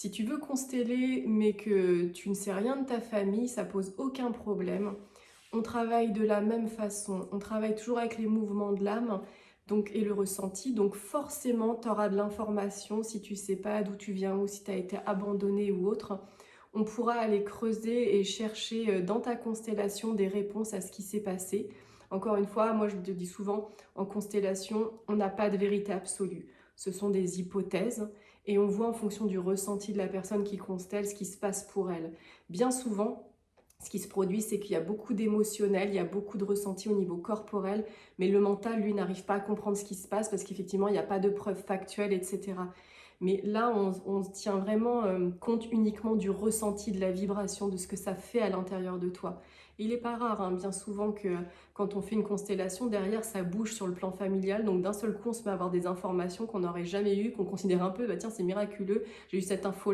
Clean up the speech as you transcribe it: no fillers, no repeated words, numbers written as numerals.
Si tu veux consteller, mais que tu ne sais rien de ta famille, ça pose aucun problème. On travaille de la même façon, on travaille toujours avec les mouvements de l'âme donc, et le ressenti, donc forcément tu auras de l'information si tu sais pas d'où tu viens ou si tu as été abandonné ou autre. On pourra aller creuser et chercher dans ta constellation des réponses à ce qui s'est passé. Encore une fois, moi je te dis souvent, en constellation, on n'a pas de vérité absolue. Ce sont des hypothèses et on voit en fonction du ressenti de la personne qui constelle ce qui se passe pour elle. Bien souvent, ce qui se produit, c'est qu'il y a beaucoup d'émotionnel, il y a beaucoup de ressenti au niveau corporel, mais le mental, lui, n'arrive pas à comprendre ce qui se passe parce qu'effectivement, il n'y a pas de preuves factuelles, etc. Mais là, on se tient vraiment compte uniquement du ressenti, de la vibration, de ce que ça fait à l'intérieur de toi. Et il n'est pas rare, hein, bien souvent, que quand on fait une constellation, derrière, ça bouge sur le plan familial. Donc d'un seul coup, on se met à avoir des informations qu'on n'aurait jamais eues, qu'on considère un peu, bah, tiens, c'est miraculeux, j'ai eu cette info-là.